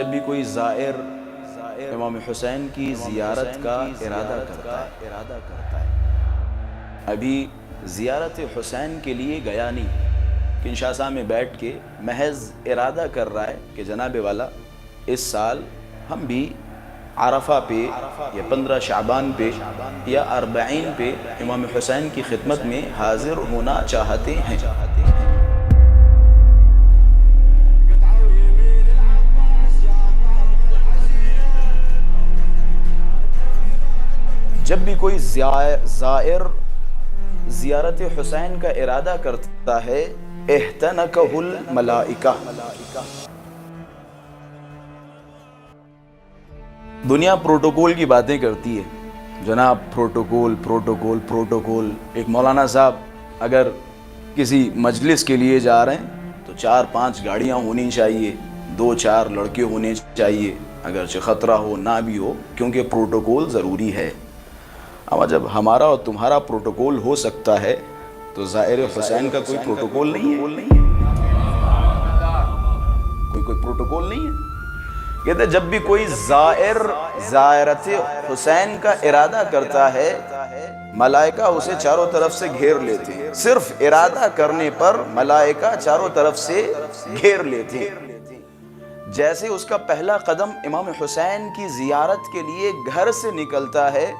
جب بھی کوئی زائر امام حسین کی زیارت کا ارادہ کرتا ہے، ابھی زیارت حسین کے لیے گیا نہیں، کنشاسا میں بیٹھ کے محض ارادہ کر رہا ہے کہ جناب والا اس سال ہم بھی عرفہ پہ یا 15 شعبان پہ یا 40 پہ امام حسین کی خدمت میں حاضر ہونا چاہتے ہیں۔ جب بھی کوئی زائر زیارت حسین کا ارادہ کرتا ہے احتنکہ الملائکہ۔ دنیا پروٹوکول کی باتیں کرتی ہے، جناب پروٹوکول۔ ایک مولانا صاحب اگر کسی مجلس کے لیے جا رہے ہیں تو 4-5 گاڑیاں ہونی چاہیے، 2-4 لڑکے ہونے چاہیے، اگرچہ خطرہ ہو نہ بھی ہو، کیونکہ پروٹوکول ضروری ہے۔ اما جب ہمارا اور تمہارا پروٹوکول ہو سکتا ہے تو زائر حسین کا کوئی پروٹوکول نہیں ہے، کوئی پروٹوکول نہیں ہے۔ کہتے جب بھی کوئی زائر زیارت حسین کا ارادہ کرتا ہے ملائکہ اسے چاروں طرف سے گھیر لیتے ہیں، صرف ارادہ کرنے پر ملائکہ چاروں طرف سے گھیر لیتے ہیں۔ جیسے اس کا پہلا قدم امام حسین کی زیارت کے لیے گھر سے نکلتا ہے،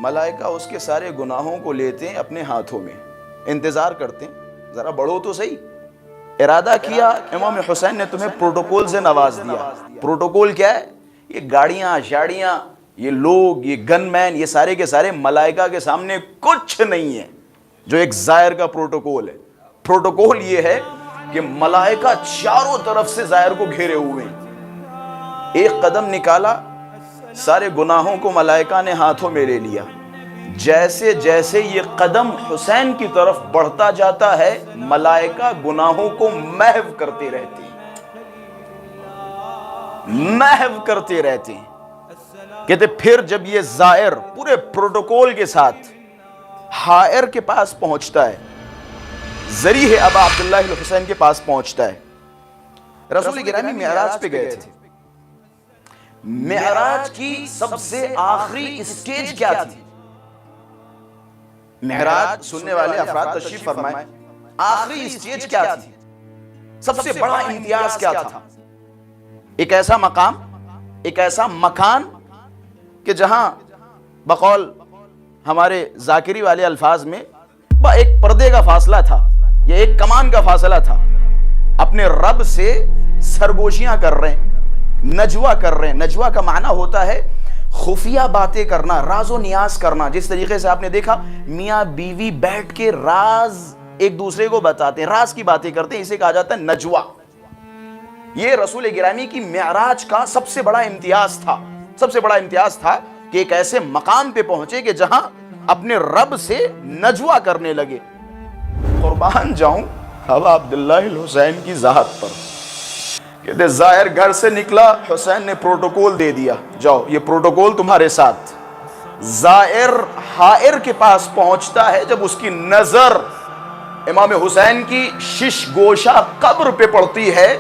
ملائکہ اس کے سارے گناہوں کو لیتے ہیں اپنے ہاتھوں میں، انتظار کرتے ہیں ذرا بڑھو تو صحیح۔ ارادہ کیا امام حسین نے تمہیں پروٹوکول سے نواز دیا۔ پروٹوکول کیا ہے؟ یہ گاڑیاں شاڑیاں، یہ لوگ، یہ گن مین، یہ سارے کے سارے ملائکہ کے سامنے کچھ نہیں ہے جو ایک زائر کا پروٹوکول ہے۔ پروٹوکول یہ ہے کہ ملائکہ چاروں طرف سے زائر کو گھیرے ہوئے ہیں۔ ایک قدم نکالا، سارے گناہوں کو ملائکہ نے ہاتھوں میں لے لیا۔ جیسے جیسے یہ قدم حسین کی طرف بڑھتا جاتا ہے ملائکہ گناہوں کو محو کرتے رہتے ہیں۔ کہتے پھر جب یہ زائر پورے پروٹوکول کے ساتھ حائر کے پاس پہنچتا ہے، ذریح ابا عبداللہ الحسین کے پاس پہنچتا ہے، رسول گرامی معراج پہ گئے تھے۔ معراج کی سب سے آخری سٹیج کیا تھی؟ معراج سننے والے افراد تشریف فرمائیں، آخری سٹیج کیا تھی؟ سب سے بڑا امتیاز کیا تھا؟ ایک ایسا مقام، ایک ایسا مکان کہ جہاں بقول ہمارے ذاکری والے الفاظ میں ایک پردے کا فاصلہ تھا یا ایک کمان کا فاصلہ تھا، اپنے رب سے سرگوشیاں کر رہے ہیں، نجوہ کر رہے ہیں۔ نجوہ کا معنی ہوتا ہے خفیہ باتیں کرنا، راز و نیاز کرنا۔ جس طریقے سے آپ نے دیکھا میاں بیوی بیٹھ کے راز ایک دوسرے کو بتاتے ہیں، راز کی باتیں کرتے ہیں، اسے کہا جاتا ہے نجوہ۔ یہ رسول گرامی کی معراج کا سب سے بڑا امتیاز تھا کہ ایک ایسے مقام پہ پہنچے کہ جہاں اپنے رب سے نجوہ کرنے لگے۔ قربان جاؤں ابا عبداللہ الحسین کی ذات پر۔ کہتے زائر گھر سے نکلا، حسین نے پروٹوکول دے دیا، جاؤ یہ پروٹوکول تمہارے ساتھ۔ زائر حائر کے پاس پہنچتا ہے، جب اس کی نظر امام حسین کی شش گوشہ قبر پہ پڑتی ہے،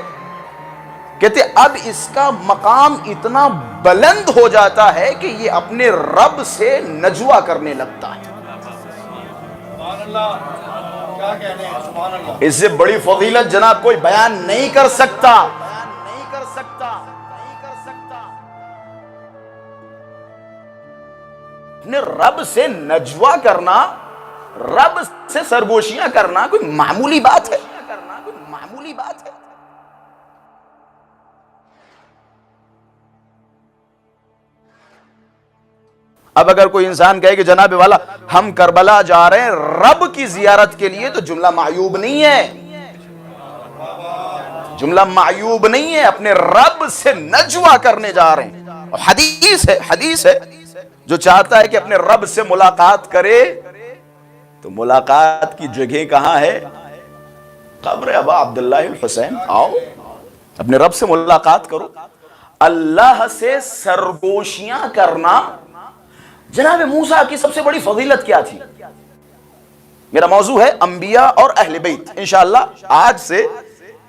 کہتے اب اس کا مقام اتنا بلند ہو جاتا ہے کہ یہ اپنے رب سے نجوہ کرنے لگتا ہے۔ اس سے بڑی فضیلت جناب کوئی بیان نہیں کر سکتا۔ اپنے رب سے نجوہ کرنا، رب سے سرگوشیاں کرنا کوئی معمولی بات ہے؟ اب اگر کوئی انسان کہے کہ جناب والا ہم کربلا جا رہے ہیں رب کی زیارت کے لیے، تو جملہ معیوب نہیں ہے، اپنے رب سے نجوہ کرنے جا رہے ہیں۔ اور حدیث ہے جو چاہتا ہے کہ اپنے رب سے ملاقات کرے تو ملاقات کی جگہ کہاں ہے؟ قبر ابا عبداللہ الحسین۔ آؤ اپنے رب سے ملاقات کرو۔ اللہ سے سرگوشیاں کرنا، جناب موسیٰ کی سب سے بڑی فضیلت کیا تھی؟ میرا موضوع ہے انبیاء اور اہل بیت، انشاءاللہ آج سے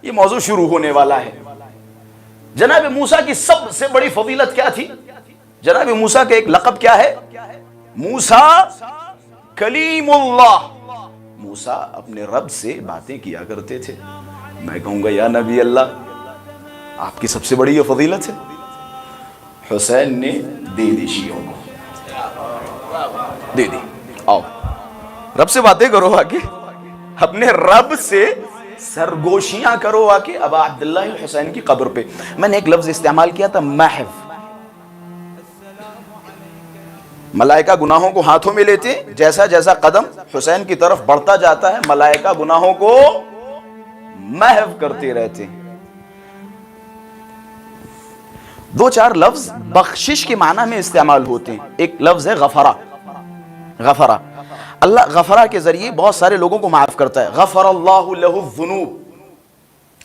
یہ موضوع شروع ہونے والا ہے۔ جناب موسیٰ کی سب سے بڑی فضیلت کیا تھی؟ جناب موسیٰ کا ایک لقب کیا ہے؟ موسیٰ کلیم اللہ. موسیٰ اپنے رب سے باتیں کیا کرتے تھے. میں کہوں گا یا نبی اللہ، آپ کی سب سے بڑی یہ فضیلت ہے. حسین نے دے دی شیعوں کو، دے دی. آؤ رب سے باتیں کرو آ کے، اپنے رب سے سرگوشیاں کرو آ کے ابا عبداللہ الحسین کی قبر پہ. میں نے ایک لفظ استعمال کیا تھا، محو. ملائکہ گناہوں کو ہاتھوں میں لیتے، جیسا جیسا قدم حسین کی طرف بڑھتا جاتا ہے ملائکہ گناہوں کو محو کرتے رہتے. دو چار لفظ بخشش کے معنی میں استعمال ہوتے ہیں. ایک لفظ ہے غفرہ. غفرہ، اللہ غفرہ کے ذریعے بہت سارے لوگوں کو معاف کرتا ہے. غفر اللہ لہ الذنوب،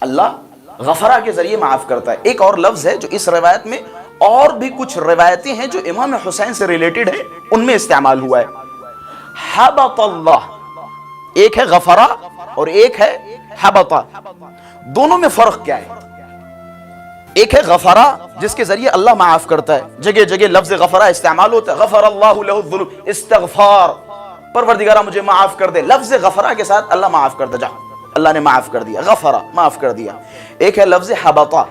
اللہ غفرہ کے ذریعے معاف کرتا ہے. ایک اور لفظ ہے جو اس روایت میں، اور بھی کچھ روایتیں ہیں جو امام حسین سے ریلیٹڈ ہیں، ان میں استعمال ہوا ہے. حبط اللہ، ایک ہے غفرہ اور ایک ہے حبط. دونوں میں فرق کیا ہے؟ ایک ہے غفرہ جس کے ذریعے اللہ معاف کرتا ہے، جگہ جگہ لفظ غفرہ استعمال ہوتا ہے. غفر اللہ لہ الذنوب، استغفار، پروردگارہ مجھے معاف کر دے. لفظ غفرہ کے ساتھ اللہ معاف کر دے، جا اللہ نے معاف کر دیا، غفرہ معاف کر دیا. ایک ہے لفظ حبطہ.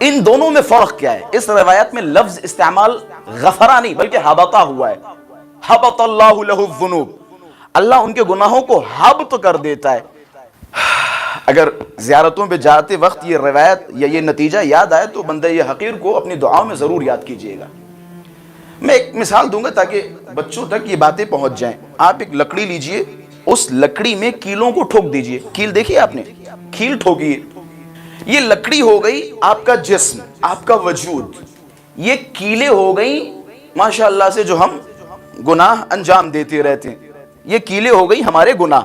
ان دونوں میں فرق کیا ہے؟ اس روایت میں لفظ استعمال غفرہ نہیں بلکہ حبطہ ہوا ہے. حبط اللہ لہ الذنوب، اللہ ان کے گناہوں کو حبط کر دیتا ہے. اگر زیارتوں پہ جاتے وقت یہ روایت یا یہ نتیجہ یاد آئے تو بندہ یہ حقیر کو اپنی دعاؤں میں ضرور یاد کیجئے گا. میں ایک مثال دوں گا تاکہ بچوں تک یہ باتیں پہنچ جائیں. آپ ایک لکڑی لیجئے، اس لکڑی میں کیلوں کو ٹھوک دیجئے. کیل دیکھیے آپ نے، کیل ٹھوکیے. یہ لکڑی ہو گئی آپ کا جسم، آپ کا وجود. یہ کیلیں ہو گئی ماشاءاللہ سے جو ہم گناہ انجام دیتے رہتے ہیں. یہ کیلیں ہو گئی ہمارے گناہ.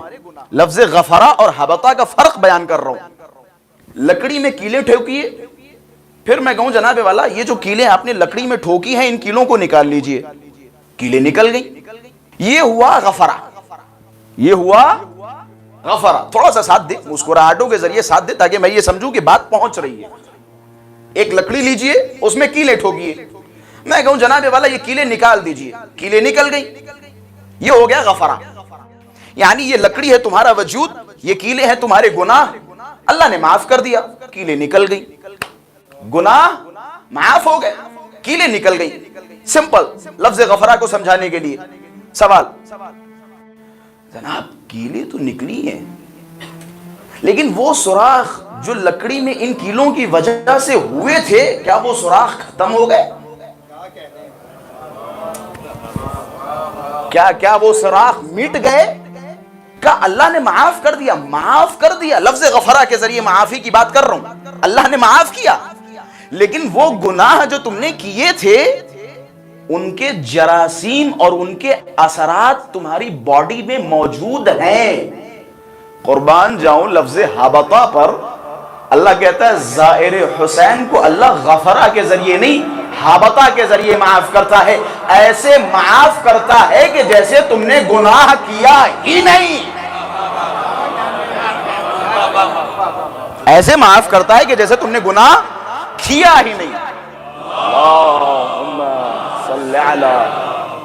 لفظ غفرہ اور حبطہ کا فرق بیان کر رہا ہوں. لکڑی میں کیلیں ٹھوکیے، پھر میں کہوں جناب والا یہ جو کیلیں آپ نے لکڑی میں ٹھوکی ہیں ان کیلوں کو نکال لیجئے. کیلیں نکل گئی. یہ ہوا غفرہ، یہ ہوا غفرہ. تھوڑا سا ساتھ دے، مسکراہٹوں کے ذریعے ساتھ دے تاکہ میں یہ سمجھوں کہ بات پہنچ رہی ہے. ایک لکڑی لیجئے، اس میں کیلیں ٹھوکیے. میں کہوں جناب والا یہ کیلیں نکال دیجئے. کیلیں نکل گئی. یہ ہو گیا غفرہ. یعنی یہ لکڑی ہے تمہارا وجود، یہ کیلیں ہیں تمہارے گناہ، اللہ نے معاف کر دیا. کیلیں نکل گئی، گناہ معاف ہو گئے، کیلیں نکل گئی. سمپل لفظ غفرہ کو سمجھانے کے لیے سوال، جناب کیلیں تو نکلی ہیں لیکن وہ سوراخ جو لکڑی میں ان کیلوں کی وجہ سے ہوئے تھے، کیا وہ سوراخ ختم ہو گئے؟ کیا وہ سوراخ مٹ گئے؟ کیا اللہ نے معاف کر دیا؟ معاف کر دیا. لفظ غفرہ کے ذریعے معافی کی بات کر رہا ہوں. اللہ نے معاف کیا، لیکن وہ گناہ جو تم نے کیے تھے ان کے جراثیم اور ان کے اثرات تمہاری باڈی میں موجود ہیں. قربان جاؤں لفظ حبطہ پر. اللہ کہتا ہے زائر حسین کو اللہ غفرہ کے ذریعے نہیں حبطہ کے ذریعے معاف کرتا ہے. ایسے معاف کرتا ہے کہ جیسے تم نے گناہ کیا ہی نہیں. ایسے معاف کرتا ہے کہ جیسے تم نے گناہ کیا ہی نہیں. اللہم صلی علی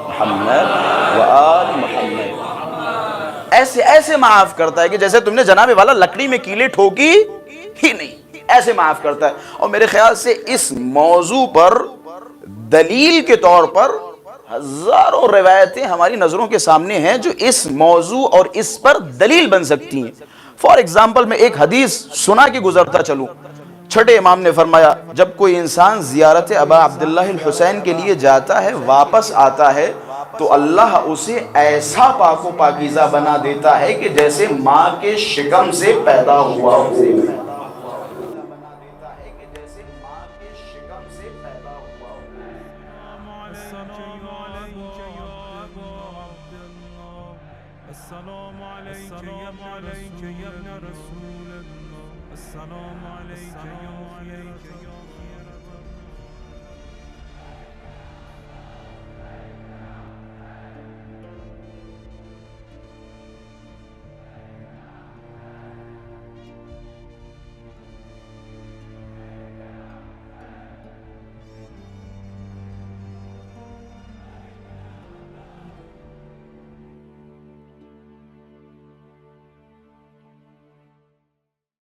محمد و آل محمد. ایسے معاف کرتا ہے کہ جیسے تم نے جناب والا لکڑی میں کیلیں ٹھوکی ہی نہیں. ایسے معاف کرتا ہے. اور میرے خیال سے اس موضوع پر دلیل کے طور پر ہزاروں روایتیں ہماری نظروں کے سامنے ہیں جو اس موضوع اور اس پر دلیل بن سکتی ہیں. فار ایگزامپل میں ایک حدیث سنا کے گزرتا چلوں. چھٹے امام نے فرمایا جب کوئی انسان زیارت ابا عبداللہ الحسین کے لیے جاتا ہے، واپس آتا ہے تو اللہ اسے ایسا پاک و پاکیزہ بنا دیتا ہے کہ جیسے ماں کے شکم سے پیدا ہوا ہو. السلام عليك يا ابن رسول الله. السلام عليك يا